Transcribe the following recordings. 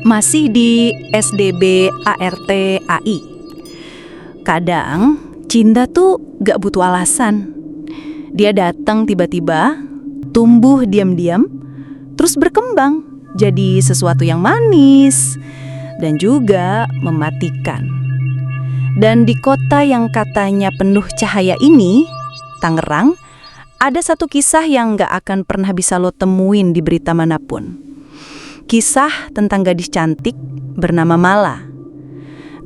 Masih di SDB ART AI. Kadang cinta tuh gak butuh alasan. Dia datang tiba-tiba, tumbuh diam-diam, terus berkembang jadi sesuatu yang manis dan juga mematikan. Dan di kota yang katanya penuh cahaya ini, Tangerang, ada satu kisah yang gak akan pernah bisa lo temuin di berita manapun. Kisah tentang gadis cantik bernama Mala.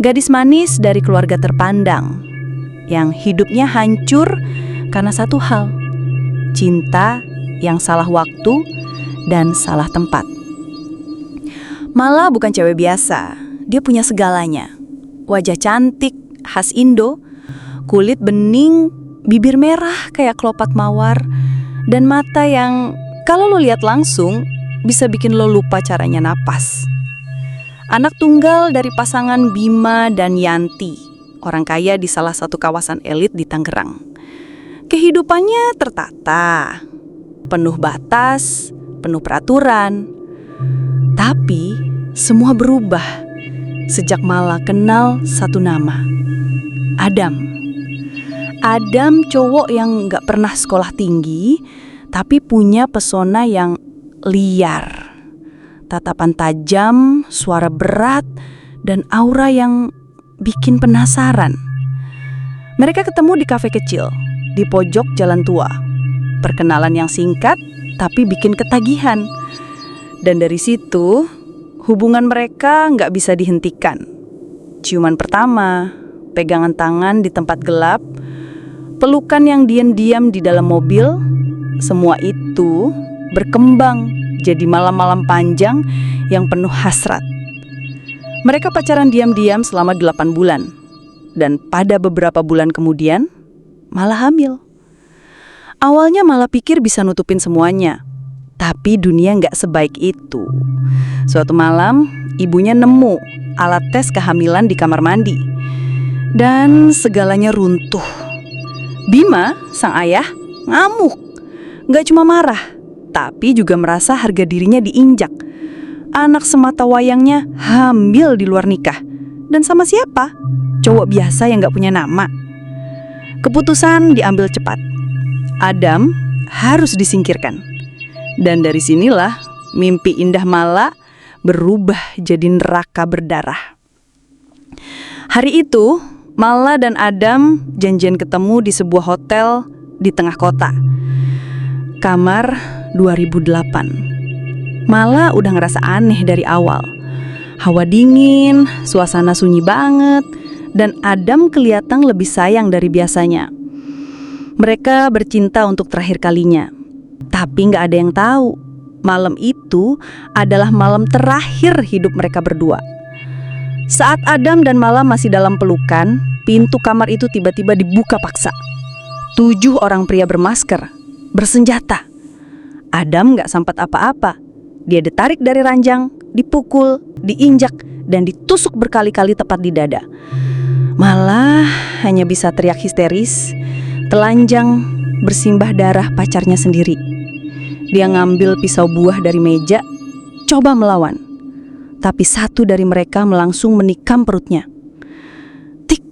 Gadis manis dari keluarga terpandang yang hidupnya hancur karena satu hal, cinta yang salah waktu dan salah tempat. Mala bukan cewek biasa, dia punya segalanya. Wajah cantik, khas Indo, kulit bening, bibir merah kayak kelopak mawar, dan mata yang kalau lo lihat langsung bisa bikin lo lupa caranya napas. Anak tunggal dari pasangan Bima dan Yanti, orang kaya di salah satu kawasan elit di Tangerang. Kehidupannya tertata, penuh batas, penuh peraturan. Tapi semua berubah sejak Mala kenal satu nama, Adam. Adam cowok yang gak pernah sekolah tinggi, tapi punya pesona yang liar. Tatapan tajam, suara berat, dan aura yang bikin penasaran. Mereka ketemu di kafe kecil, di pojok jalan tua. Perkenalan yang singkat, tapi bikin ketagihan. Dan dari situ, hubungan mereka nggak bisa dihentikan. Ciuman pertama, pegangan tangan di tempat gelap, pelukan yang diam-diam di dalam mobil, semua itu berkembang jadi malam-malam panjang yang penuh hasrat. Mereka pacaran diam-diam selama 8 bulan. Dan pada beberapa bulan kemudian, Mala hamil. Awalnya Mala pikir bisa nutupin semuanya. Tapi dunia nggak sebaik itu. Suatu malam, ibunya nemu alat tes kehamilan di kamar mandi. Dan segalanya runtuh. Bima, sang ayah, ngamuk. Nggak cuma marah, tapi juga merasa harga dirinya diinjak. Anak semata wayangnya hamil di luar nikah. Dan sama siapa? Cowok biasa yang gak punya nama. Keputusan diambil cepat. Adam harus disingkirkan. Dan dari sinilah mimpi indah Mala berubah jadi neraka berdarah. Hari itu, Mala dan Adam janjian ketemu di sebuah hotel di tengah kota. Kamar 2008. Mala udah ngerasa aneh dari awal. Hawa dingin, suasana sunyi banget, dan Adam kelihatan lebih sayang dari biasanya. Mereka bercinta untuk terakhir kalinya. Tapi gak ada yang tahu, malam itu adalah malam terakhir hidup mereka berdua. Saat Adam dan Mala masih dalam pelukan, pintu kamar itu tiba-tiba dibuka paksa. 7 orang pria bermasker, bersenjata. Adam gak sempat apa-apa. Dia ditarik dari ranjang, dipukul, diinjak, dan ditusuk berkali-kali tepat di dada. Malah hanya bisa teriak histeris, telanjang, bersimbah darah pacarnya sendiri. Dia ngambil pisau buah dari meja, coba melawan. Tapi satu dari mereka langsung menikam perutnya. Tik,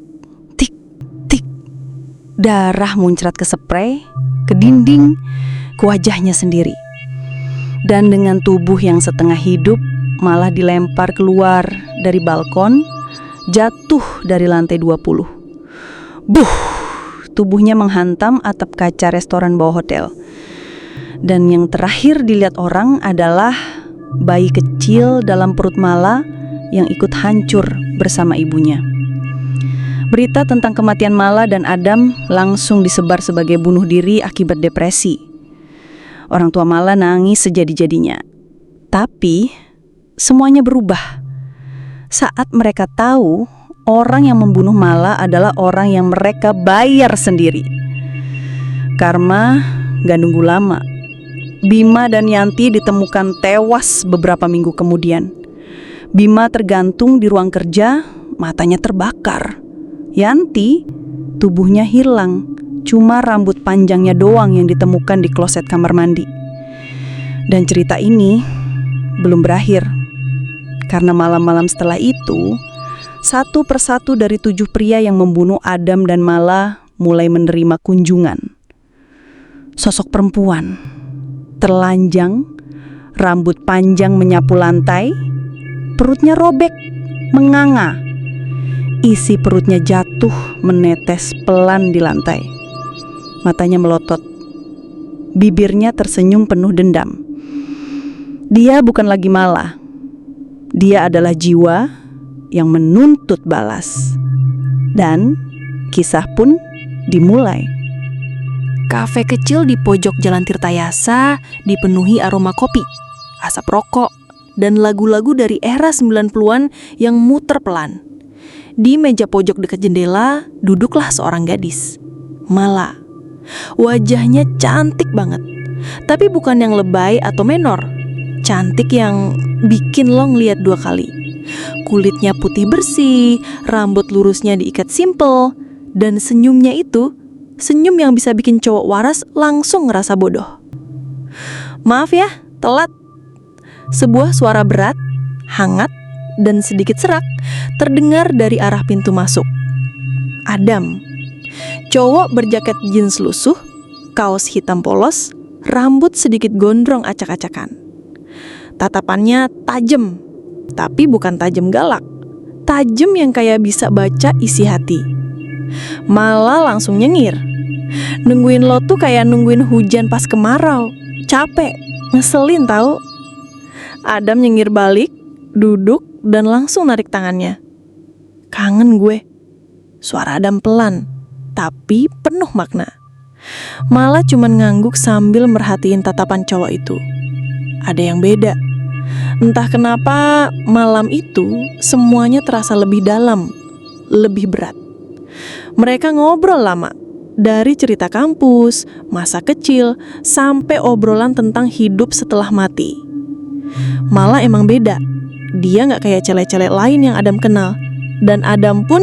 tik, tik. Darah muncrat ke spray, ke dinding, ke wajahnya sendiri. Dan dengan tubuh yang setengah hidup, malah dilempar keluar dari balkon, jatuh dari lantai 20. Buh! Tubuhnya menghantam atap kaca restoran bawah hotel. Dan yang terakhir dilihat orang adalah bayi kecil dalam perut Mala yang ikut hancur bersama ibunya. Berita tentang kematian Mala dan Adam langsung disebar sebagai bunuh diri akibat depresi. Orang tua Mala nangis sejadi-jadinya. Tapi semuanya berubah saat mereka tahu orang yang membunuh Mala adalah orang yang mereka bayar sendiri. Karma gak nunggu lama. Bima dan Yanti ditemukan tewas beberapa minggu kemudian. Bima tergantung di ruang kerja, matanya terbakar. Yanti, tubuhnya hilang cuma rambut panjangnya doang yang ditemukan di kloset kamar mandi. Dan cerita ini belum berakhir. Karena malam-malam setelah itu, satu persatu dari 7 pria yang membunuh Adam dan Mala mulai menerima kunjungan. Sosok perempuan, telanjang, rambut panjang menyapu lantai, perutnya robek, menganga. Isi perutnya jatuh menetes pelan di lantai. Matanya melotot. Bibirnya tersenyum penuh dendam. Dia bukan lagi Mala. Dia adalah jiwa yang menuntut balas. Dan kisah pun dimulai. Kafe kecil di pojok Jalan Tirtayasa dipenuhi aroma kopi, asap rokok, dan lagu-lagu dari era 90-an yang muter pelan. Di meja pojok dekat jendela, duduklah seorang gadis, Mala. Wajahnya cantik banget, tapi bukan yang lebay atau menor. Cantik yang bikin lo ngeliat 2 kali. Kulitnya putih bersih, rambut lurusnya diikat simpel, dan senyumnya itu, senyum yang bisa bikin cowok waras langsung ngerasa bodoh. Maaf ya, telat. Sebuah suara berat, hangat, dan sedikit serak terdengar dari arah pintu masuk. Adam, cowok berjaket jeans lusuh, kaos hitam polos, rambut sedikit gondrong acak-acakan. Tatapannya tajam, tapi bukan tajam galak. Tajam yang kayak bisa baca isi hati. Mala langsung nyengir. Nungguin lo tuh kayak nungguin hujan pas kemarau. Capek, ngeselin tahu. Adam nyengir balik, duduk, dan langsung narik tangannya. Kangen gue. Suara Adam pelan, tapi penuh makna. Mala cuman ngangguk sambil merhatiin tatapan cowok itu. Ada yang beda. Entah kenapa malam itu semuanya terasa lebih dalam, lebih berat. Mereka ngobrol lama, dari cerita kampus, masa kecil, sampai obrolan tentang hidup setelah mati. Mala emang beda. Dia gak kayak cele-cele lain yang Adam kenal. Dan Adam pun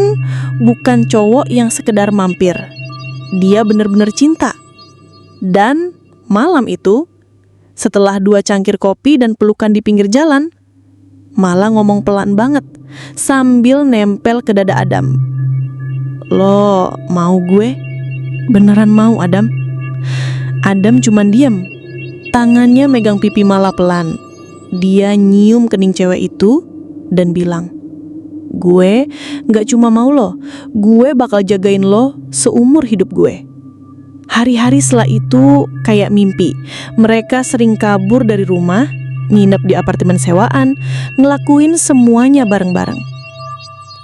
bukan cowok yang sekedar mampir. Dia bener-bener cinta. Dan malam itu, setelah 2 cangkir kopi dan pelukan di pinggir jalan, Mala ngomong pelan banget sambil nempel ke dada Adam. Lo mau gue? Beneran mau, Adam? Adam cuman diam. Tangannya megang pipi Mala pelan. Dia nyium kening cewek itu dan bilang, gue gak cuma mau lo, gue bakal jagain lo seumur hidup gue. Hari-hari setelah itu kayak mimpi. Mereka sering kabur dari rumah, nginep di apartemen sewaan, ngelakuin semuanya bareng-bareng.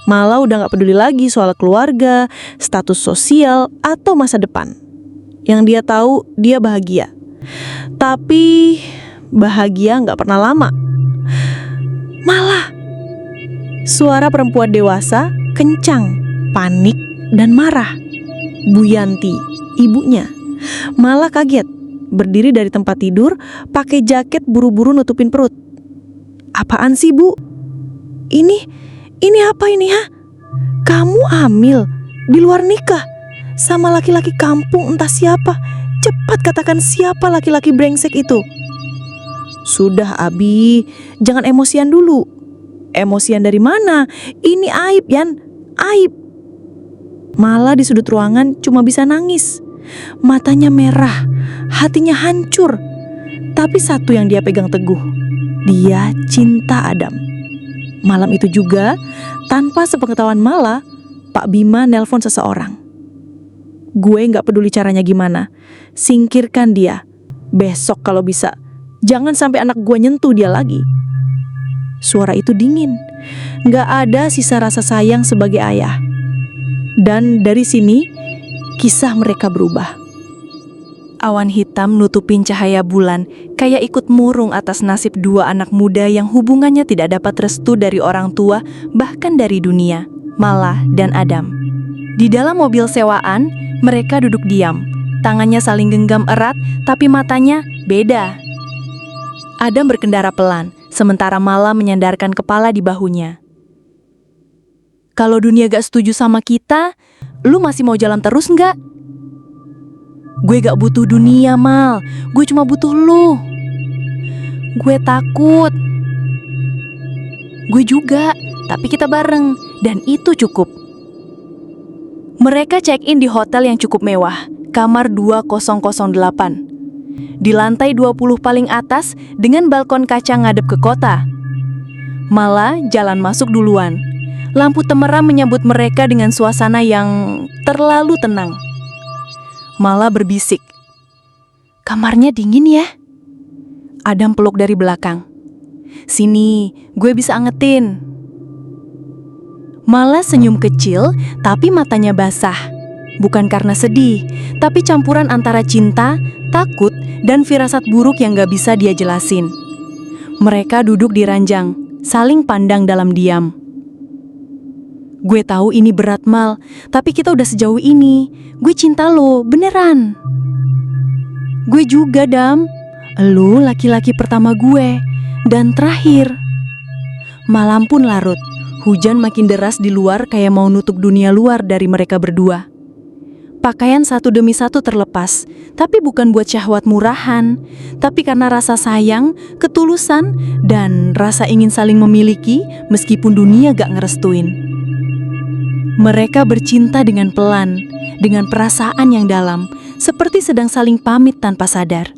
Mala udah gak peduli lagi soal keluarga, status sosial, atau masa depan. Yang dia tahu, dia bahagia. Tapi bahagia gak pernah lama. Mala! Suara perempuan dewasa kencang, panik, dan marah. Bu Yanti, ibunya. Mala kaget, berdiri dari tempat tidur, pakai jaket buru-buru nutupin perut. Apaan sih, Bu? Ini apa ini, ha? Kamu hamil, di luar nikah, sama laki-laki kampung entah siapa. Cepat katakan siapa laki-laki brengsek itu. Sudah, Abi, jangan emosian dulu. Emosian dari mana? Ini aib, Yan, aib. Mala di sudut ruangan cuma bisa nangis. Matanya merah, hatinya hancur. Tapi satu yang dia pegang teguh, dia cinta Adam. Malam itu juga, tanpa sepengetahuan Mala, Pak Bima nelpon seseorang. Gue gak peduli caranya gimana, singkirkan dia. Besok kalau bisa, jangan sampai anak gue nyentuh dia lagi. Suara itu dingin, gak ada sisa rasa sayang sebagai ayah. Dan dari sini, kisah mereka berubah. Awan hitam nutupin cahaya bulan, kayak ikut murung atas nasib 2 anak muda yang hubungannya tidak dapat restu dari orang tua, bahkan dari dunia, Mala dan Adam. Di dalam mobil sewaan, mereka duduk diam. Tangannya saling genggam erat, tapi matanya beda. Adam berkendara pelan, sementara Mala menyandarkan kepala di bahunya. Kalau dunia gak setuju sama kita, lu masih mau jalan terus nggak? Gue gak butuh dunia, Mal. Gue cuma butuh lu. Gue takut. Gue juga, tapi kita bareng. Dan itu cukup. Mereka check-in di hotel yang cukup mewah, kamar 2008. Di lantai 20 paling atas dengan balkon kaca ngadep ke kota. Mala jalan masuk duluan. Lampu temerang menyambut mereka dengan suasana yang terlalu tenang. Mala berbisik, "Kamarnya dingin ya?" Adam peluk dari belakang. "Sini, gue bisa angetin." Mala senyum kecil, tapi matanya basah. Bukan karena sedih, tapi campuran antara cinta, takut, dan firasat buruk yang gak bisa dia jelasin. Mereka duduk di ranjang, saling pandang dalam diam. "Gue tahu ini berat, Mal, tapi kita udah sejauh ini. Gue cinta lo, beneran." "Gue juga, Dam. Lu laki-laki pertama gue, dan terakhir." Malam pun larut. Hujan makin deras di luar kayak mau nutup dunia luar dari mereka berdua. Pakaian satu demi satu terlepas, tapi bukan buat syahwat murahan, tapi karena rasa sayang, ketulusan, dan rasa ingin saling memiliki meskipun dunia gak ngerestuin. Mereka bercinta dengan pelan, dengan perasaan yang dalam, seperti sedang saling pamit tanpa sadar.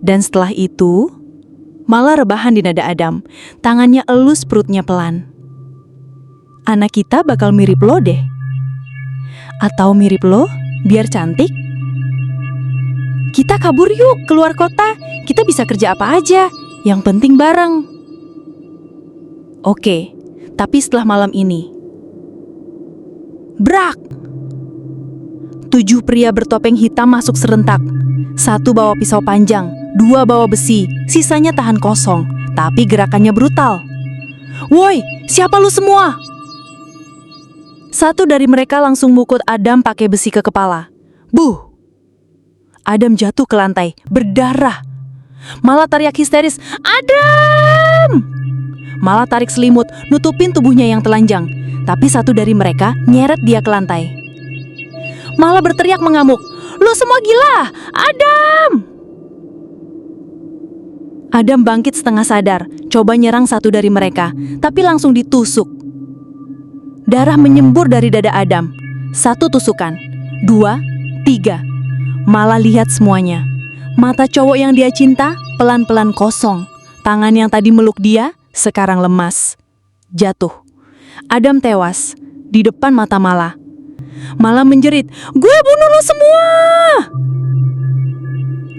Dan setelah itu, Mala rebahan di nada Adam, tangannya elus perutnya pelan. "Anak kita bakal mirip lo deh. Atau mirip lo, biar cantik. Kita kabur yuk keluar kota, kita bisa kerja apa aja, yang penting bareng." "Oke, tapi setelah malam ini." Brak! 7 pria bertopeng hitam masuk serentak. 1 bawa pisau panjang, 2 bawa besi, sisanya tahan kosong, tapi gerakannya brutal. "Woi, siapa lu semua?" 1 dari mereka langsung mukul Adam pakai besi ke kepala. Buh! Adam jatuh ke lantai, berdarah. Mala teriak histeris, "Adam!" Mala tarik selimut, nutupin tubuhnya yang telanjang. Tapi 1 dari mereka nyeret dia ke lantai. Mala berteriak mengamuk, "Lu semua gila! Adam!" Adam bangkit setengah sadar, coba nyerang 1 dari mereka, tapi langsung ditusuk. Darah menyembur dari dada Adam. 1 tusukan, 2, 3. Mala lihat semuanya. Mata cowok yang dia cinta pelan-pelan kosong. Tangan yang tadi meluk dia sekarang lemas. Jatuh. Adam tewas di depan mata Mala. Mala menjerit, "Gue bunuh lo semua!"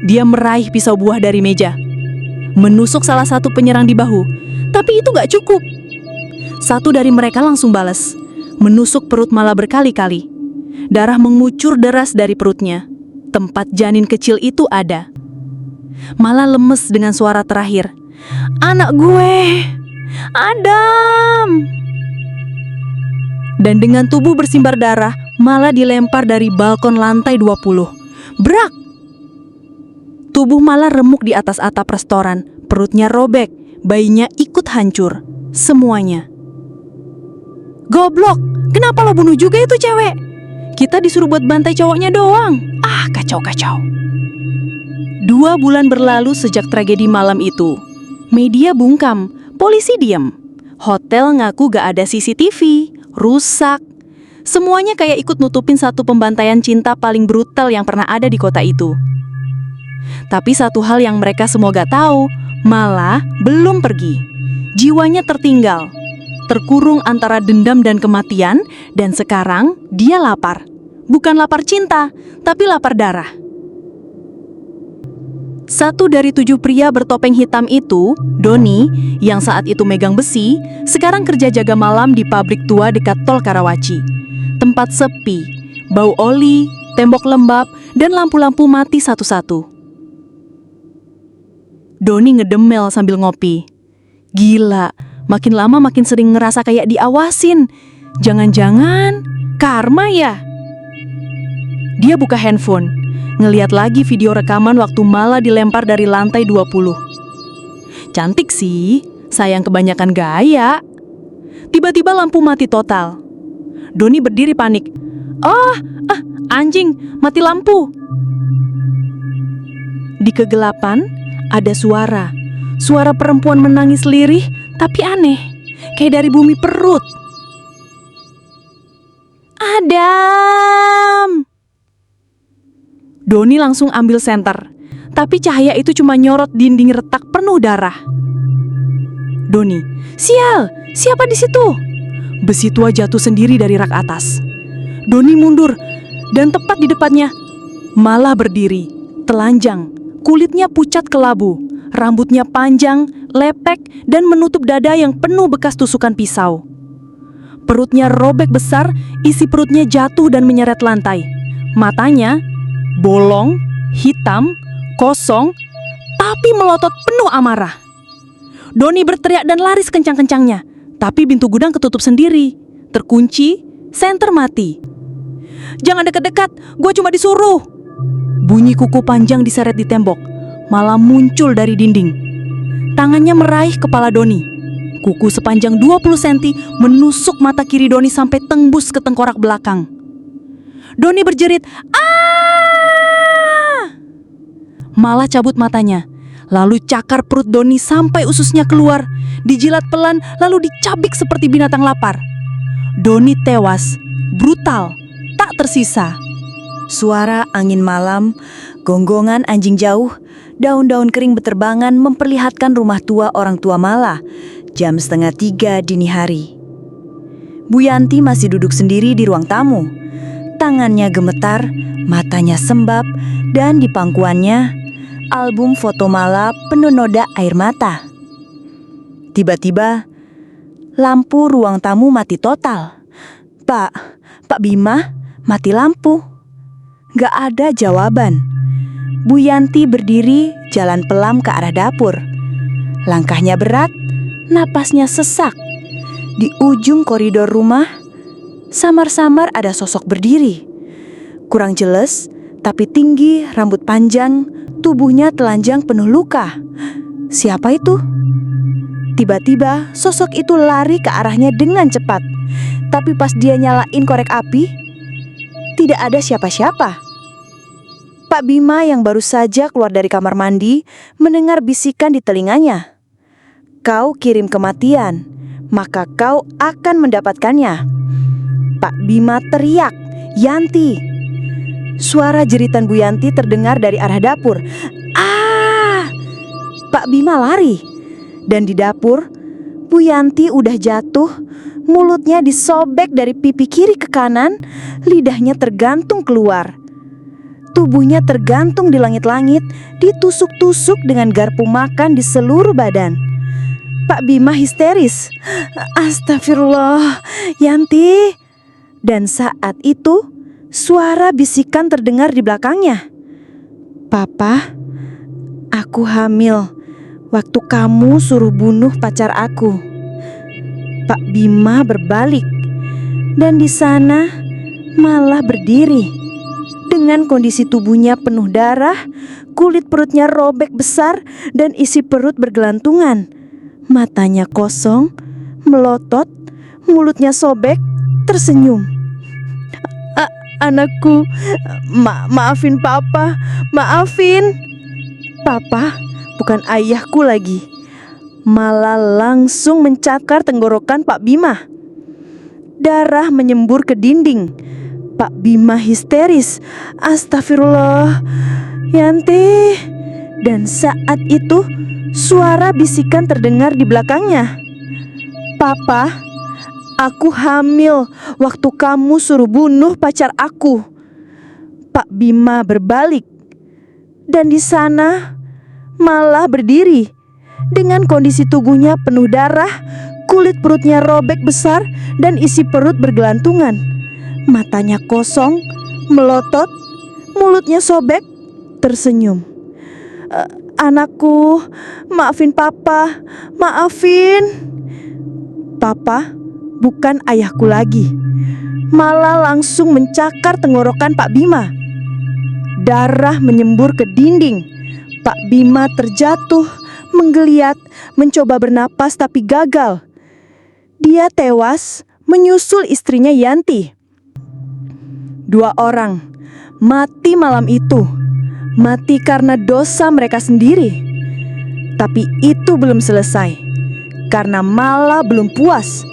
Dia meraih pisau buah dari meja, menusuk salah 1 penyerang di bahu. Tapi itu gak cukup. 1 dari mereka langsung balas, menusuk perut Mala berkali-kali. Darah mengucur deras dari perutnya. Tempat janin kecil itu ada. Mala lemes dengan suara terakhir, "Anak gue, Adam!" Dan dengan tubuh bersimbar darah, Mala dilempar dari balkon lantai 20. Brak! Tubuh Mala remuk di atas atap restoran, perutnya robek, bayinya ikut hancur. Semuanya. "Goblok, kenapa lo bunuh juga itu cewek? Kita disuruh buat bantai cowoknya doang." Kacau-kacau. 2 bulan berlalu sejak tragedi malam itu. Media bungkam, polisi diem. Hotel ngaku gak ada CCTV, rusak. Semuanya kayak ikut nutupin 1 pembantaian cinta paling brutal yang pernah ada di kota itu. Tapi 1 hal yang mereka semua gak tahu, Mala belum pergi. Jiwanya tertinggal, terkurung antara dendam dan kematian, dan sekarang dia lapar. Bukan lapar cinta, tapi lapar darah. 1 dari 7 pria bertopeng hitam itu, Doni, yang saat itu megang besi, sekarang kerja jaga malam di pabrik tua dekat tol Karawaci. Tempat sepi, bau oli, tembok lembab, dan lampu-lampu mati satu-satu. Doni ngedemel sambil ngopi. Gila, makin lama makin sering ngerasa kayak diawasin. Jangan-jangan karma ya? Dia buka handphone, ngeliat lagi video rekaman waktu Mala dilempar dari lantai 20. Cantik sih, sayang kebanyakan gaya. Tiba-tiba lampu mati total. Doni berdiri panik. Oh, anjing, mati lampu. Di kegelapan ada suara. Suara perempuan menangis lirih tapi aneh, kayak dari bumi perut. Adam! Doni langsung ambil senter, tapi cahaya itu cuma nyorot dinding retak penuh darah. Doni, sial, siapa di situ? Besi tua jatuh sendiri dari rak atas. Doni mundur, dan tepat di depannya, malah berdiri, telanjang, kulitnya pucat kelabu, rambutnya panjang, lepek, dan menutup dada yang penuh bekas tusukan pisau. Perutnya robek besar, isi perutnya jatuh dan menyeret lantai. Matanya bolong, hitam, kosong, tapi melotot penuh amarah. Doni berteriak dan lari sekencang-kencangnya, tapi pintu gudang ketutup sendiri, terkunci, senter mati. Jangan dekat-dekat, gue cuma disuruh. Bunyi kuku panjang diseret di tembok, malah muncul dari dinding. Tangannya meraih kepala Doni. Kuku sepanjang 20 cm menusuk mata kiri Doni sampai tembus ke tengkorak belakang. Doni berjerit, "Ah!" Malah cabut matanya, lalu cakar perut Doni sampai ususnya keluar, dijilat pelan lalu dicabik seperti binatang lapar. Doni tewas, brutal, tak tersisa. Suara angin malam, gonggongan anjing jauh, daun-daun kering beterbangan memperlihatkan rumah tua orang tua Mala. Jam 2:30 dini hari. Bu Yanti masih duduk sendiri di ruang tamu. Tangannya gemetar, matanya sembab, dan di pangkuannya album foto Mala penuh noda air mata. Tiba-tiba, lampu ruang tamu mati total. Pak Bima, mati lampu. Gak ada jawaban. Bu Yanti berdiri jalan pelam ke arah dapur. Langkahnya berat, napasnya sesak. Di ujung koridor rumah, samar-samar ada sosok berdiri. Kurang jelas, tapi tinggi, rambut panjang, tubuhnya telanjang penuh luka. Siapa itu? Tiba-tiba, sosok itu lari ke arahnya dengan cepat. Tapi pas dia nyalain korek api, tidak ada siapa-siapa. Pak Bima yang baru saja keluar dari kamar mandi mendengar bisikan di telinganya. Kau kirim kematian, maka kau akan mendapatkannya. Pak Bima teriak, "Yanti!" Suara jeritan Bu Yanti terdengar dari arah dapur. Ah! Pak Bima lari. Dan di dapur, Bu Yanti udah jatuh, mulutnya disobek dari pipi kiri ke kanan, lidahnya tergantung keluar. Tubuhnya tergantung di langit-langit, ditusuk-tusuk dengan garpu makan di seluruh badan. Pak Bima histeris. "Astagfirullah, Yanti!" Dan saat itu, suara bisikan terdengar di belakangnya. "Papa, aku hamil waktu kamu suruh bunuh pacar aku." Pak Bima berbalik, dan di sana malah berdiri. Dengan kondisi tubuhnya penuh darah, kulit perutnya robek besar, dan isi perut bergelantungan. Matanya kosong, melotot, mulutnya sobek, tersenyum. "Anakku, maafin Papa, maafin." Papa bukan ayahku lagi. Malah langsung mencakar tenggorokan Pak Bima. Darah menyembur ke dinding. Pak Bima histeris. "Astagfirullah, Yanti." Dan saat itu suara bisikan terdengar di belakangnya. "Papa, aku hamil waktu kamu suruh bunuh pacar aku." Pak Bima berbalik, dan di sana malah berdiri dengan kondisi tubuhnya penuh darah, kulit perutnya robek besar, dan isi perut bergelantungan. Matanya kosong, melotot, mulutnya sobek, tersenyum. "Anakku, maafin Papa, maafin." Papa bukan ayahku lagi. Malah langsung mencakar tenggorokan Pak Bima. Darah menyembur ke dinding. Pak Bima terjatuh, menggeliat, mencoba bernapas tapi gagal. Dia tewas menyusul istrinya Yanti. 2 orang mati malam itu. Mati karena dosa mereka sendiri. Tapi itu belum selesai. Karena Mala belum puas.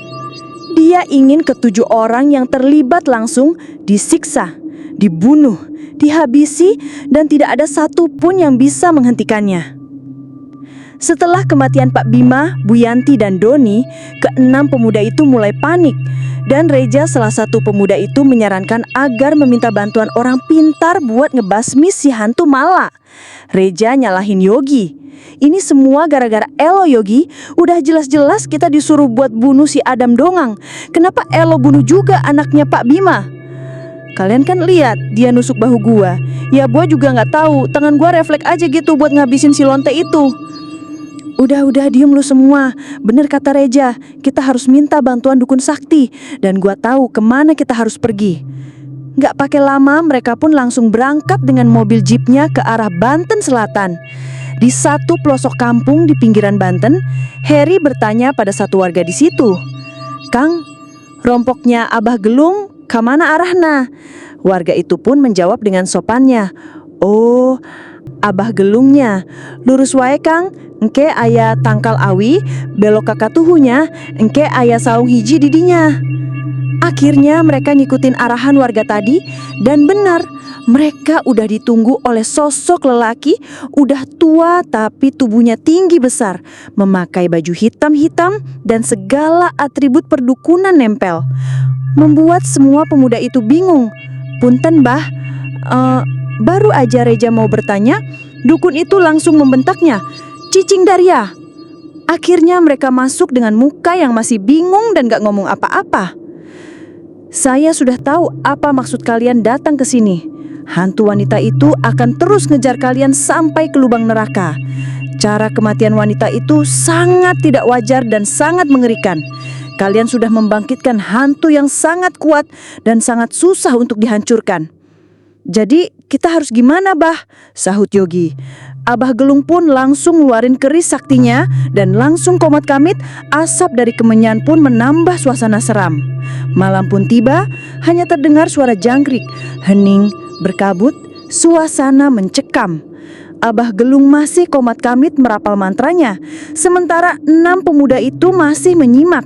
Dia ingin ke-7 orang yang terlibat langsung disiksa, dibunuh, dihabisi, dan tidak ada satupun yang bisa menghentikannya. Setelah kematian Pak Bima, Bu Yanti, dan Doni, ke-6 pemuda itu mulai panik. Dan Reja, salah satu pemuda itu, menyarankan agar meminta bantuan orang pintar buat ngebasmi si hantu Mala. Reja nyalahin Yogi. Ini semua gara-gara Elo, Yogi. Udah jelas-jelas kita disuruh buat bunuh si Adam Dongang. Kenapa Elo bunuh juga anaknya Pak Bima? Kalian kan lihat dia nusuk bahu gua. Ya gua juga nggak tahu, tangan gua refleks aja gitu buat ngabisin si lonte itu. Udah diem lu semua. Bener kata Reja, kita harus minta bantuan dukun sakti. Dan gua tahu kemana kita harus pergi. Gak pakai lama mereka pun langsung berangkat dengan mobil jeepnya ke arah Banten Selatan. Di satu pelosok kampung di pinggiran Banten, Heri bertanya pada satu warga di situ, "Kang, rompoknya Abah Gelung kemana arahna?" Warga itu pun menjawab dengan sopannya, "Oh, Abah Gelungnya lurus wae Kang, engke aya tangkal awi, belok ke katuhunya, engke aya saung hiji didinya." Akhirnya mereka ngikutin arahan warga tadi, dan benar, mereka udah ditunggu oleh sosok lelaki, udah tua tapi tubuhnya tinggi besar, memakai baju hitam-hitam dan segala atribut perdukunan nempel. Membuat semua pemuda itu bingung. "Punten Bah, baru aja Reja mau bertanya, dukun itu langsung membentaknya, 'Cicing Daria!' Akhirnya mereka masuk dengan muka yang masih bingung dan gak ngomong apa-apa. "Saya sudah tahu apa maksud kalian datang ke sini. Hantu wanita itu akan terus ngejar kalian sampai ke lubang neraka. Cara kematian wanita itu sangat tidak wajar dan sangat mengerikan. Kalian sudah membangkitkan hantu yang sangat kuat dan sangat susah untuk dihancurkan." "Jadi kita harus gimana Bah?" sahut Yogi. Abah Gelung pun langsung ngeluarin keris saktinya dan langsung komat kamit. Asap dari kemenyan pun menambah suasana seram. Malam pun tiba, hanya terdengar suara jangkrik, hening, berkabut, suasana mencekam. Abah Gelung masih komat kamit merapal mantranya, sementara 6 pemuda itu masih menyimak.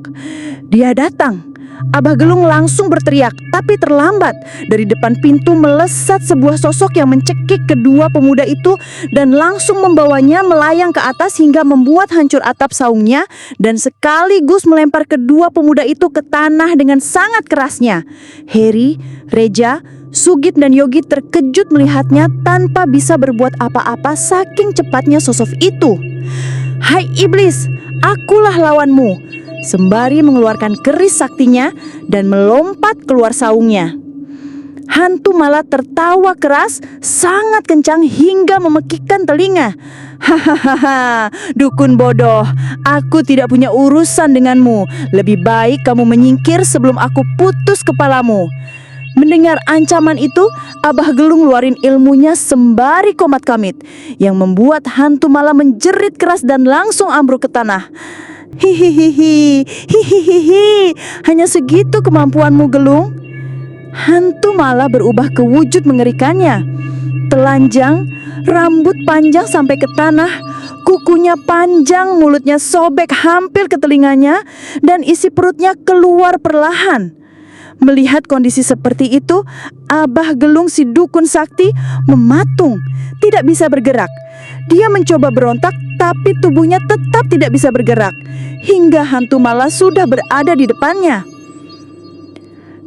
Dia datang. Abah Gelung langsung berteriak, tapi terlambat. Dari depan pintu melesat sebuah sosok yang mencekik kedua pemuda itu dan langsung membawanya melayang ke atas hingga membuat hancur atap saungnya dan sekaligus melempar kedua pemuda itu ke tanah dengan sangat kerasnya. Heri, Reja, Sugit dan Yogi terkejut melihatnya tanpa bisa berbuat apa-apa saking cepatnya sosok itu. "Hai iblis, akulah lawanmu!" Sembari mengeluarkan keris saktinya dan melompat keluar saungnya. Hantu malah tertawa keras sangat kencang hingga memekikkan telinga. "Hahaha, dukun bodoh, aku tidak punya urusan denganmu. Lebih baik kamu menyingkir sebelum aku putus kepalamu." Mendengar ancaman itu, Abah Gelung ngeluarin ilmunya sembari komat kamit, yang membuat hantu malah menjerit keras dan langsung ambruk ke tanah. "Hihihihi, hihihihi, hanya segitu kemampuanmu Gelung?" Hantu malah berubah ke wujud mengerikannya. Telanjang, rambut panjang sampai ke tanah, kukunya panjang, mulutnya sobek hampir ke telinganya, dan isi perutnya keluar perlahan. Melihat kondisi seperti itu, Abah Gelung si dukun sakti mematung, tidak bisa bergerak. Dia mencoba berontak, tapi tubuhnya tetap tidak bisa bergerak, hingga hantu malah sudah berada di depannya.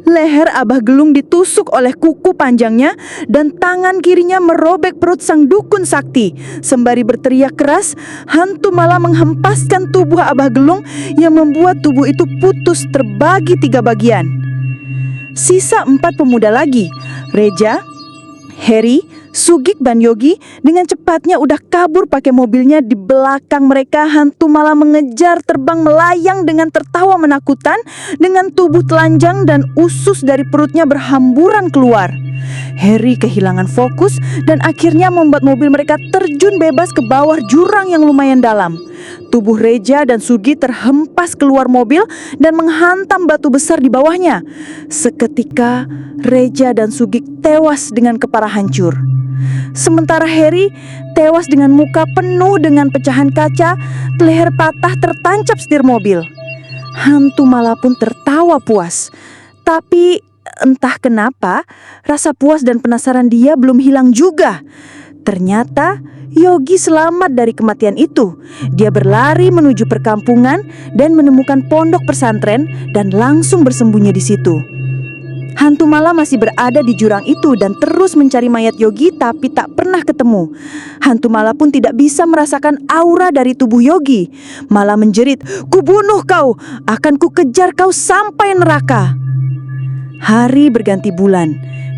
Leher Abah Gelung ditusuk oleh kuku panjangnya dan tangan kirinya merobek perut sang dukun sakti. Sembari berteriak keras, hantu malah menghempaskan tubuh Abah Gelung yang membuat tubuh itu putus terbagi 3 bagian. Sisa 4 pemuda lagi, Reja, Heri, Sugik dan Yogi dengan cepatnya udah kabur pakai mobilnya. Di belakang mereka hantu malah mengejar terbang melayang dengan tertawa menakutkan, dengan tubuh telanjang dan usus dari perutnya berhamburan keluar. Heri kehilangan fokus dan akhirnya membuat mobil mereka terjun bebas ke bawah jurang yang lumayan dalam. Tubuh Reja dan Sugi terhempas keluar mobil dan menghantam batu besar di bawahnya. Seketika Reja dan Sugi tewas dengan kepala hancur. Sementara Harry tewas dengan muka penuh dengan pecahan kaca, leher patah tertancap setir mobil. Hantu Mala pun tertawa puas. Tapi entah kenapa rasa puas dan penasaran dia belum hilang juga. Ternyata Yogi selamat dari kematian itu. Dia berlari menuju perkampungan dan menemukan pondok pesantren dan langsung bersembunyi di situ. Hantu Mala masih berada di jurang itu dan terus mencari mayat Yogi tapi tak pernah ketemu. Hantu Mala pun tidak bisa merasakan aura dari tubuh Yogi. Malah menjerit, "Kubunuh kau, akan kukejar kau sampai neraka." Hari berganti bulan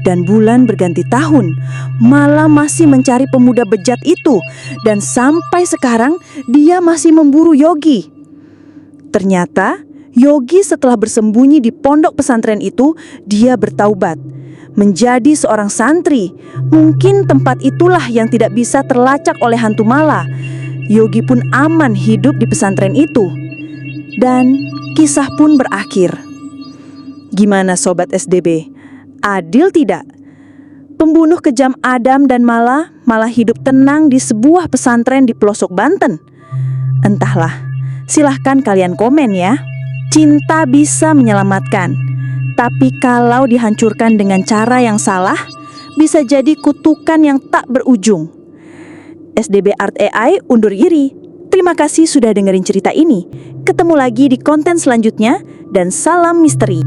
dan bulan berganti tahun. Mala masih mencari pemuda bejat itu dan sampai sekarang dia masih memburu Yogi. Ternyata Yogi setelah bersembunyi di pondok pesantren itu, dia bertaubat menjadi seorang santri. Mungkin tempat itulah yang tidak bisa terlacak oleh hantu Mala. Yogi pun aman hidup di pesantren itu. Dan kisah pun berakhir. Gimana Sobat SDB? Adil tidak? Pembunuh kejam Adam dan Mala malah hidup tenang di sebuah pesantren di pelosok Banten. Entahlah, silahkan kalian komen ya. Cinta bisa menyelamatkan, tapi kalau dihancurkan dengan cara yang salah, bisa jadi kutukan yang tak berujung. SDB Art AI undur diri. Terima kasih sudah dengerin cerita ini. Ketemu lagi di konten selanjutnya dan salam misteri.